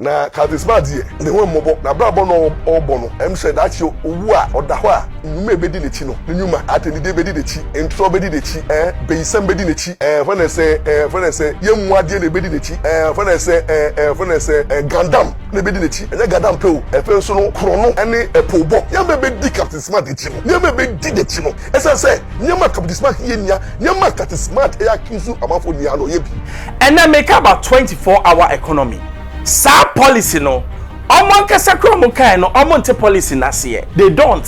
na Smart ye ne ho mmobo na brabo no obo no em said that you owu a oda ho a nyuma ebedi ne chi no nyuma ateni de bedi de chi entro bedi de chi beisam bedi ne chi for na say yemu ade na bedi ne chi for na say gandam na bedi ne chi enya gandam pe o efe so no kro no ene epobo yama bedi Captain Smart de chi no yama bedi de chi no esa say nyama Captain Smart ye nia nyama Captain Smart ya kinsu amafo nia no ye bi and then make about 24-hour economy. Sa policy no. Omon kasa kromo kai no omon policy nasiye. They don't.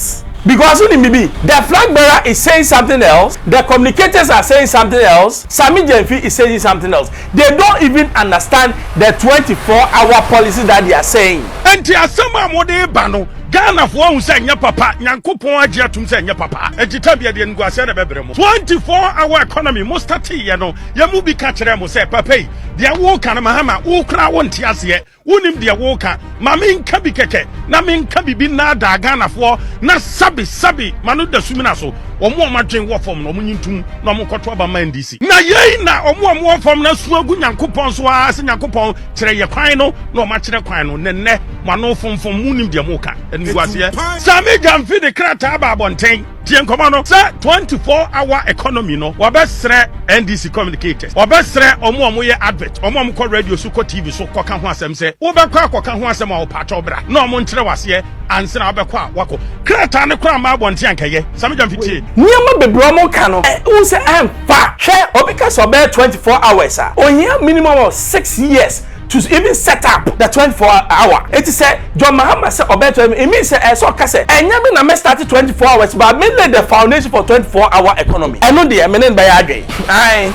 Because the flag bearer is saying something else, the communicators are saying something else, Sami Jenfi is saying something else. They don't even understand the 24-hour policy that they are saying. And asama mode bano Ghana for who say nya papa nyankopon agye atum say nya papa egitabia de nguase na bebrem 24-hour economy mo start ye no ye mu bi ka kire mo say papa yi de wo ka na mahama wo kra wo nte ase wonim de wo ka ma menka bi keke na menka bi na da Ghana for na sabi manu da sumina so omo madwen wo fom no mo nyintum na mo kwoto aba man DC na yei na omo wo fom na su agu nyankopon so a se nyankopon kire ye kwan no na o ma kire kwan no nenne manu fomfom munim de mo ka nguase Sami Jamfi de krata ba bonten tien komano say 24-hour economy no wabesre NDC communicators wabesre omo ye advert omo ko radio so ko TV so ko ka ho asem se wo be kwa ko ka ho asem a wo pacho bra na omo nkire wase anse na wo be kwa wako krata ne kra ma bonten ankaye Sami Jamfi tie Niama bebre omo ka no who say am fa share obika so be 24 hours ohia minimum of 6 years to even set up the 24-hour. It is said John Mahama said Obeto it means so kase enya me na me start 24 hours but me lay the foundation for 24-hour economy. I know the eminent by adwe.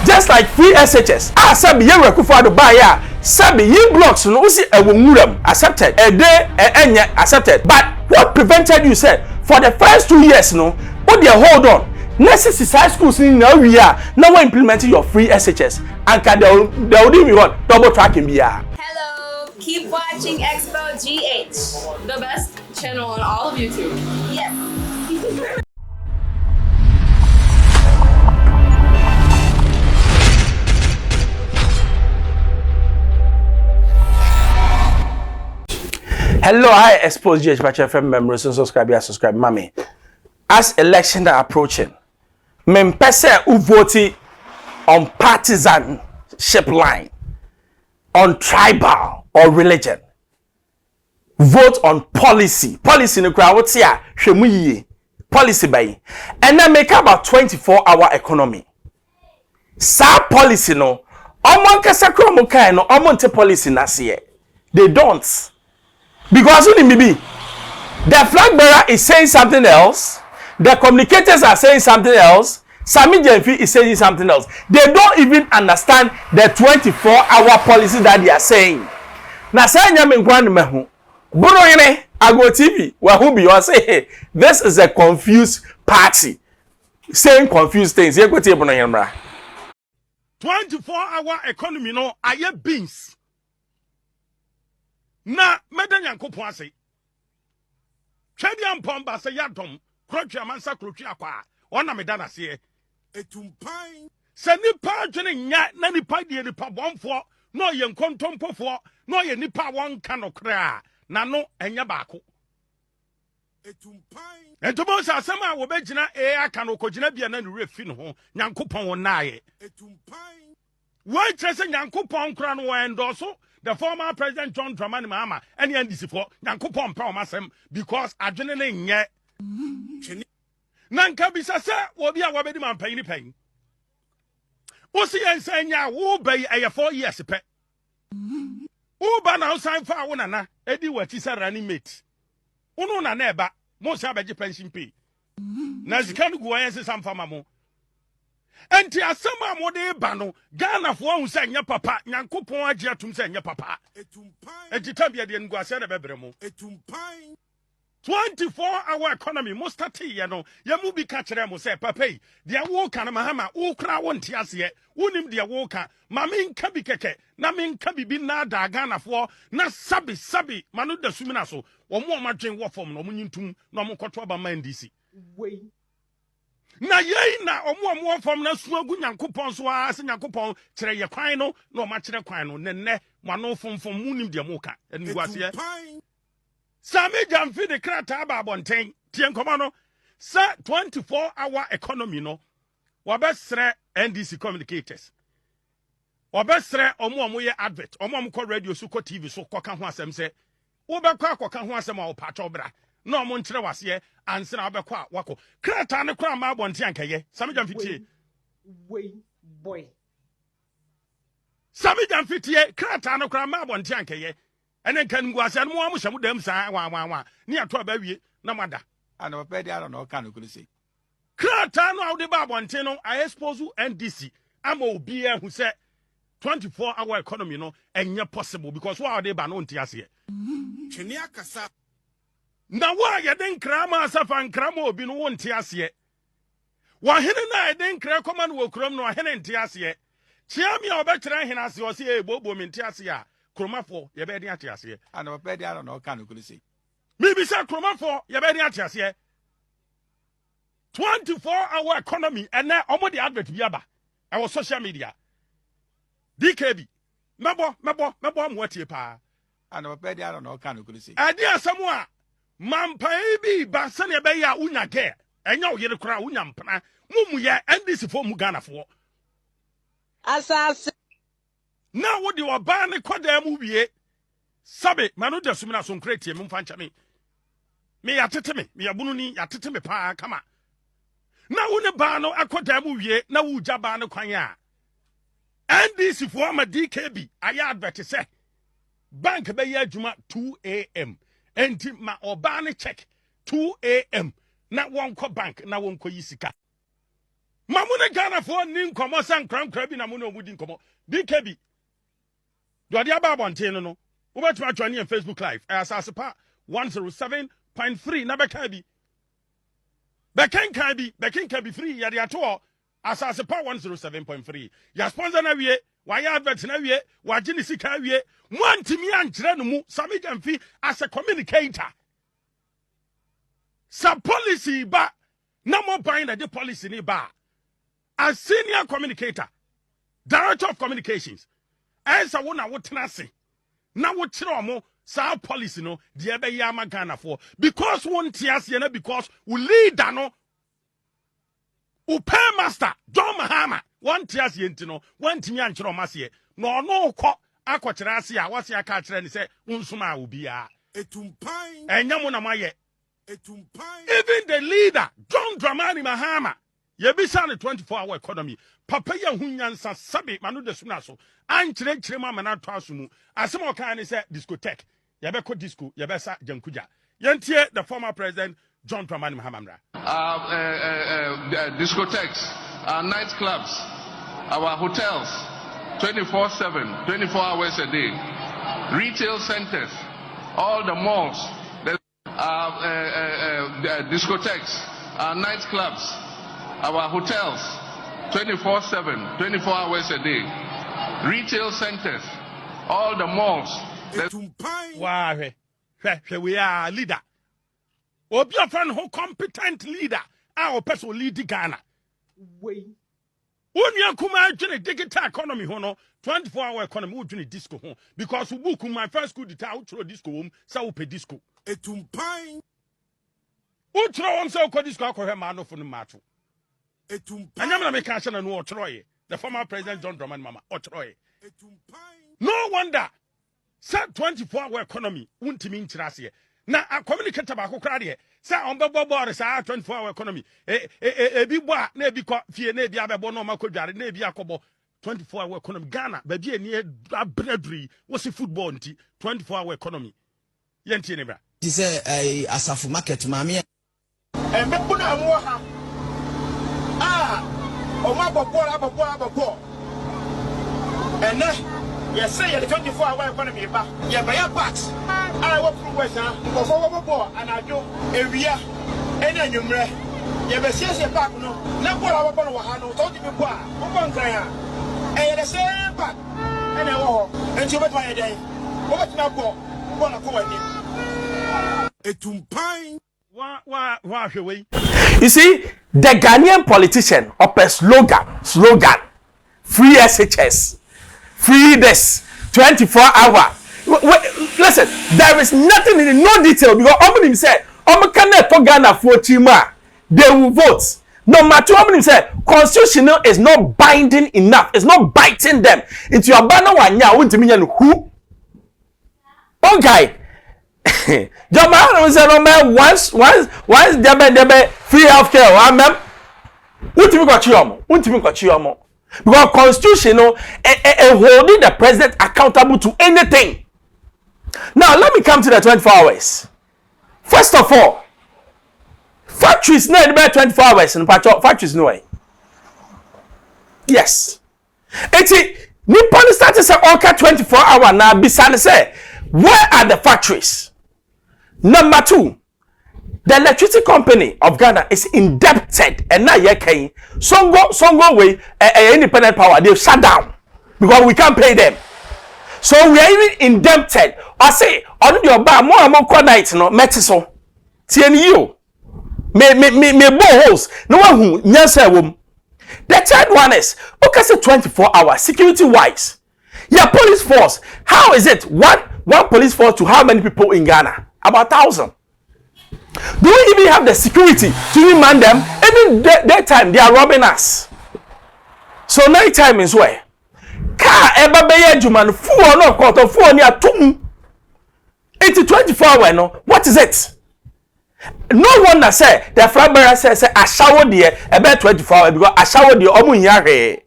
Just like free SHS. Sabi ye rekufo do buy ya. Sabi ye blocks no usi ewonwuram accepted. A day enya accepted. But what prevented you said for the first 2 years no what they hold on necessary schools in now we are now implementing your free SHS and can they will do what double tracking be. Hello, keep watching Xposed GH, the best channel on all of YouTube. Yes. Hello, hi Xposed GH Batch FM members and subscribe mommy. As elections are approaching, Mempese who voted on partisanship line, on tribal or religion, vote on policy. Policy no crowd what's here? Shemuye policy by, and then make about 24-hour economy. Sa policy no, omon kasa kromo kai no omon policy nasiye. They don't because the flag bearer is saying something else. The communicators are saying something else. Sami Jenfi is saying something else. They don't even understand the 24-hour policy that they are saying. Na say nyame nkwan mehu. Buru yene Ago TV wa hu bi you say this is a confused party saying confused things. Ye go tie buru yene mra. 24-hour economy no aye beans. Na meda nyankopon ase. Twedi ampom ba se yadom. Krochi amansa krochi akwa ona medana se etumpan se nipa adwene nya na nipa die nipa bonfo no ye nkontompofo no ye nipa won ka no kra na no enya baako etumpan entomo sa asema wo begina aka no kogina bia na ne refi no ho nyankopon won naaye etumpan wo trese nyankopon kra no wo endorse the former president John Dramani Mahama and NDC for nyankopon pa o masem because adwene ne nye Nanka bisa se obi a wabedi man payini payin. Osi ensenya wo bay aya 4 years pe. Wo ba na usan fa wo nana edi wati sa running mate. Unu na na eba mo sa beje pension pay. Na zika no guan se sam fama mo. Enti asema mo de ba no Ghana fo hu se nya papa nyankopon agye atum se nya papa. Etumpan. Egitabia de nguase na bebre mo. Etumpan. 24-hour economy mo start ye no ye mu bi ka kire mo say papa yi de wo ka na mahama wo kra wo nte ase wonim de wo ka ma menka bi keke na menka bi na da Ghana fo na sabi manu da sumina so omo madwen wo fom no mo nyintum na mo kwoto aba man DC we na yei na omo fom na su agu nyankopon so a se nyankopon kire ye kwan no na o ma kire kwan no nenne mano fonfon munim de moka enguase Sami Jamfi de krata ba bonten tien komano sa 24-hour economy no wabesre NDC communicators wabesre omo ye advert omo ko radio so ko TV so ko ka ho asem se wo be kwa ko ka ho asem a wo pato bra na omo nkyere wase anse na wo be kwa wako krata ne kra ma bonten ankaye Sami Jamfi tie Way boy. Sami Jamfi tie krata ne kra ma bonten ankaye ene kan nguase no mo amuhyam dam sa wa ni ato ba wie na mada and our pedi I don't know can you say krata no awde ba bonten no I expose NDC ama obi e hu se 24-hour economy no enye possible because what they ba no ntiase twene akasa na wa ye den krama asafa nkrama obi no ntiase wa hene na den kra koma no okurom no hene ntiase chiami obetre hene ase o se ebobo mi ntiase a kromafo ye be den atiase and our pedi I don't know can you say mi bi sa kromafo ye be den atiase 24-hour economy and na omo the advert bi aba I was social media DKB mebo amwatie pa and our pedi I don't know can you say ade asɛm a mampai bi ba sane be ya unya ge enya wo yere kora unya mpana mumu ye NDC fo mu Ghana fo Asase. na wo de oba ne koda mu wie sabe manu da sumina so nkreti me mfa ncha me yatete me yabunu ni yatete me pa kama na wo ne ba no akoda mu wie na wo gya ba ne kwan a NDC for ma DKB aya advert say bank be ya adwuma 2 a.m. enti ma oba ne check 2 a.m. na wonko bank na wonko yisika ma mu ne Ghana for ni nkomo san krankra bi na mu no mudi nkomo DKB do dia ba bonten no wo betuma twani en Facebook live asase pa 107.3 na beka bi bekenka bi free ya de ato asase pa 107.3 ya sponsor na wie wa ya advert na wie wa gini sika wie mo antimi ankyere no mu Sami Jamfi as a communicator sa policy ba na mo ban na the policy ni ba as senior communicator director of communications esa wo na wo tenase na wo kire omo sa policy no de ebe ya ma Ghana for because won tiase na because we leader no Upe master John Mahama one tias yentino one timi anchero masie no ko akokyere ase a wase aka kyere ni se unsuma obia etumpan enyamu na maye etumpan even the leader John Dramani Mahama ye bisa ne 24-hour economy papa ya hunyansa sabe manu de suna so ankyere ma na to aso mu asem o kan ni se discotheque ye be ko disco ye be sa jankuja yentie the former president John Dramani Mahama discotheques, our nightclubs, our hotels, 24/7, 24 hours a day, retail centers, all the malls, the discotheques, our nightclubs, our hotels, 24/7, 24 hours a day, retail centers, all the malls. Wow, we are leader. Obi afan ho competent leader our person lead Ghana. Way. Unya kuma adwene digital economy ho no 24-hour economy udwene disco ho because we book my first school detail utro disco wom sa wo pe disco etumpan utro wom sa ko disco akọ hwe ma no fo no mato etumpan anyam na me ka hye na no otro the former president John Dramani Mahama otro etumpan no wonder sa 24-hour economy untimi nkyira ase na a communicator ba ko kra de sa on bebo board sa 24-hour economy ebi bo a na ebi ko fie na ebi abebo no makodware na ebi akobo 24-hour economy Ghana ba bi eni abredri wo si football nti 24-hour economy yenti ne bra ti say asafu market maami embebu na mu ha o ma bobo ene yes say the 24-hour economy ba ye ba ya part I work from West Before and I do area any anumre. You be see back no. Na bola wa bola wa ha no. Don't be boa. Wo bon kan ya. Eh the same back. And I wo. And you bet my day. Wo bet na bo. Wo na ko wani. Etumpan. Wa hwe we. You see, the Ghanaian politician up a slogan, free SHS, free this, 24-hour. Listen, there is nothing in no detail because Omni said, Omkane to Ghana for Chima, they will vote. No matter how many say, constitutional is not binding enough. It's not biting them. It's your banner one ya won't mean who. Okay. Your man said, "No man, once debe free healthcare. One man, what you got you? What you got you? Because constitutional holding the president accountable to anything." Now let me come to the 24 hours. First of all, factories need about 24 hours in factories no way. Yes. It's Nippon started say okay 24 hours now. Bisane say, where are the factories? Number 2, the electricity company of Ghana is indebted, and now yekai Songo way independent power they shut down because we can't pay them. So we are even indebted. I say on your bar more and more night no metiso. TNU. Me boreholes. No one who nyasa wom. The third one is okay say 24 hours security wise. Yeah, police force. How is it one police force to how many people in Ghana? About 1,000. Do we even have the security to man them? Even daytime they are robbing us. So night time is where car eba beye juman fuo no quarter fuo ni atum. It's 24 hours no. What is it? No wonder say the flag bearer say a shower there about 24 hours because a shower there omu nyare.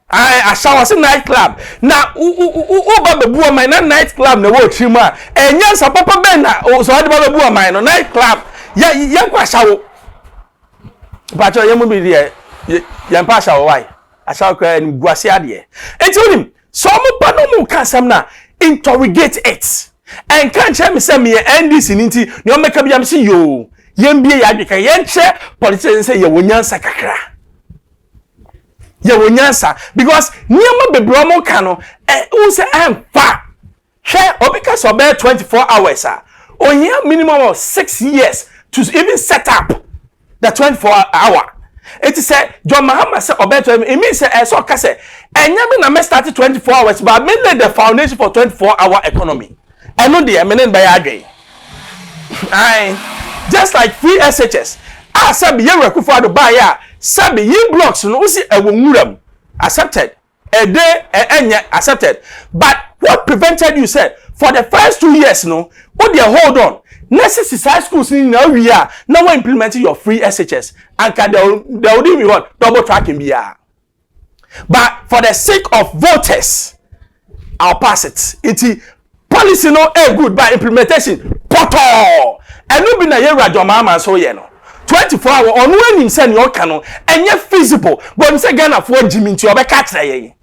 I shower say night club. Na ba bebu o my night club na wo chima. Enya sa papa ben na so ade ba bebu o my no night club. Ya kwa shower. Ba cho yemu bi there. Ya mpa shower why? A shower kwa ni guase ade. Enti onim so mo pa no mo kasam na interrogate it. And can't tell me say me NDC ninti no make am say yo yembie ya dweka yenche politicians say ye wonyansa kakra ye wonyansa because niam bebromo ka no who say am fa hwe obika so be 24 hours ohia minimum of 6 years to even set up the 24 hour. It is say John Mahama say obeto it means say so ka say enya me na me start 24 hours but me lay the foundation for 24-hour economy. I know the eminent by Adre. Just like free SHS. Sabi ye rekufo do buy ya. Sabi ye blocks no usi ewonwuram. Accepted. A day enya accepted. But what prevented you said for the first 2 years no, what they hold on. Necessary schools in now we are now implementing your free SHS and can they will do what double tracking be. But for the sake of voters, I'll pass it. It's policy no good by implementation. Poto. And no be na ye radoma so ye no. 24 hours on when him send your canon and yet feasible. But him say Ghana for Jimmy to obeka try ye.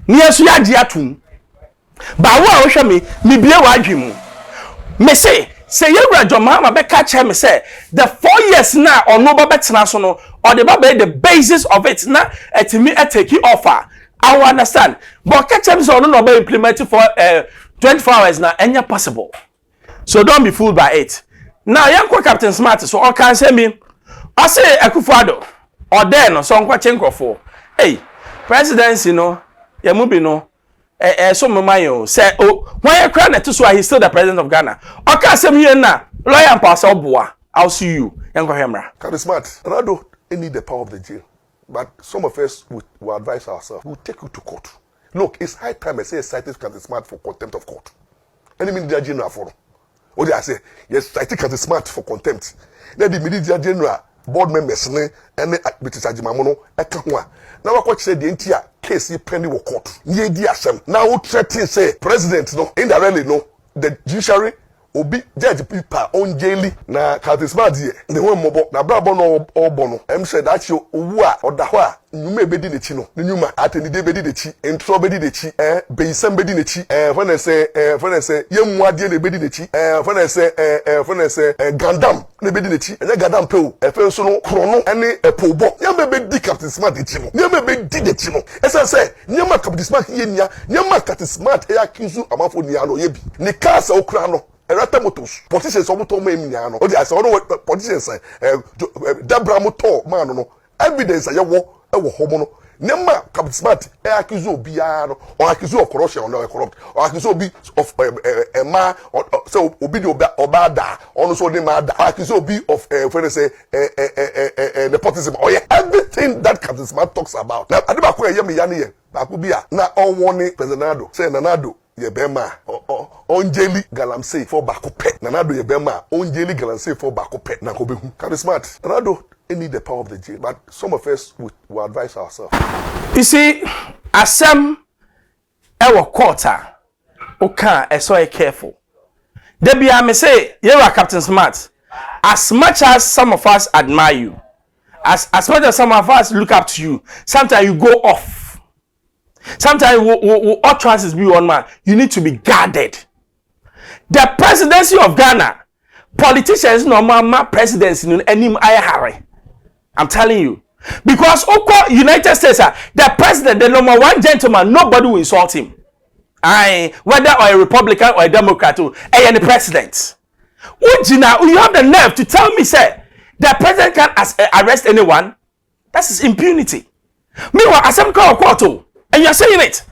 Ni aso ya di atum. Ba wa o hwe me bie wa adwemu. Me say ye radoma be catch him say the 4 years now on no betena so no or the basis of it na etimi take offer. I understand. But catch him so no be implemented for 24 hours now, any possible. So don't be fooled by it. Now, young Captain Smart, so I can say me. I say Akufo-Addo, or then, so I'm quite for. Hey, presidency, no, Yamubi, no, so Mamayo say, oh, why you crying to so he's still the president of Ghana? I can't say me now, lawyer and Pastor Boa. I'll see you, young Hemra. Captain Smart, and I don't need the power of the jail, but some of us will advise ourselves, we'll take you to court. Look, it's high time I say cited Captain Smart for contempt of court. Any media general for. Or they say, yes, cited Captain Smart for contempt. Then the media general, board members, and British Ajimamono, Ekahua. Now what said the entire case pending with court. Ye diasem. Now what threaten say president no, indirectly no, the judiciary obi judge people on jaili na Captain Smart here. The one mobo na brabo no obono. Said that you owa oda nyuma ebedi ne chi no nyuma ateni de bedi de chi entro bedi de chi beisam bedi ne chi when I say yemu ade ne bedi de chi when I say gandam ne bedi ne chi enya gandam pe o efe so no krono ene epobo nyama bedi Captain Smart de chi no nyama bedi de chi no esa say nyama Captain Smart ye nia nyama Captain Smart ya kizu amafo nia no ye bi ne kasa okra no erata motos politicians omoto ma eminia no o dey say no politicians debra moto man no evidence ayewo ewo homo no Nema Captain Smart accuse obiara no or accuse of corruption or corrupt or accuse obi of a man or so obi obada or so the man accuse obi of when say nepotism or everything that Captain Smart talks about. Now adiba ko yemi yani bakubia na onwoni President Nado say Nanado ye bema onjeli galamsey for bakope Nanado ye bema onjeli galamsey for bakope na kobehu Captain Smart Nanado need the power of the jail, but some of us will advise ourselves. You see, asem ewo quarter, okay, so careful. Debbie, I may say, you are Captain Smart. As much as some of us admire you, as much as some of us look up to you, sometimes you go off. Sometimes all chances be one man. You need to be guarded. The presidency of Ghana, politicians no mama presidency in any hurry. I'm telling you. Because Oko United States, the president, the number one gentleman, nobody will insult him. Whether or a Republican or a Democrat, and the president. Ujina, you have the nerve to tell me, say, the president can arrest anyone? That's his impunity. Meanwhile, as I'm called Kwato, and you're saying it.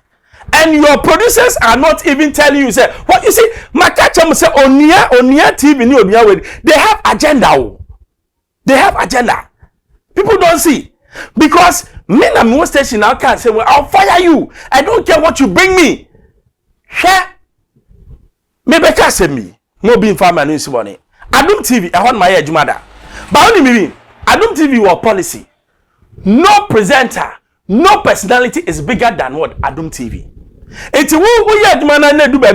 And your producers are not even telling you, say, what you see, Makacha say, Onia TV, they have agenda. They have agenda. People don't see. Because me and my station now can't say, well, I'll fire you. I don't care what you bring me. Share. Maybe can't say me. No being farmer news money. Adum TV, I want my edge mother. But only me, Adum TV or policy. No presenter, no personality is bigger than what Adum TV. It's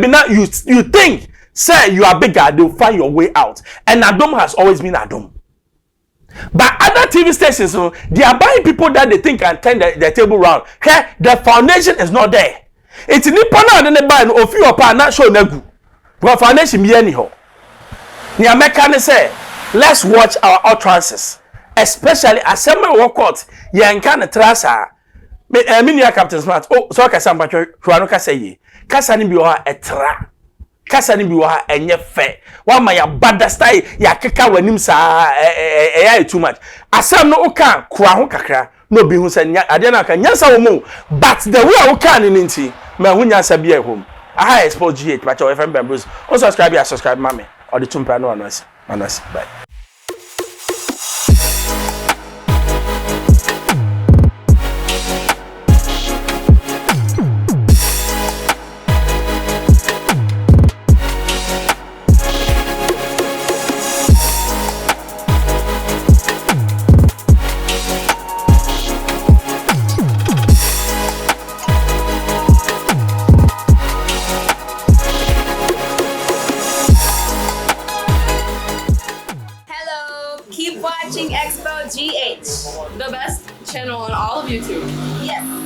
now you think, say you are bigger, they'll find your way out. And Adum has always been Adum. But other TV stations, they are buying people that they think can turn the table round. Hey, the foundation is not there. It's Nippona and they buy no few upon not show negu. But foundation be anyhow. The American say, let's watch our utterances, especially as some work out. Yankana trasa. Minia Captain Smart. Oh, so I can say, Juanoka say, Cassani be a tra. Kasani biwa enye fe wa ma ya bada style ya keka wanim sa too much asam no oka kura ho kakra no bi hu sa ade na ka nyansa wo mu but the way o kan ni nti ma hu nyansa bi e hom aha Xposed GH but your FM members o subscribe mame or the tumpa no anose bye. Keep watching Xposed GH, the best channel on all of YouTube. Yes.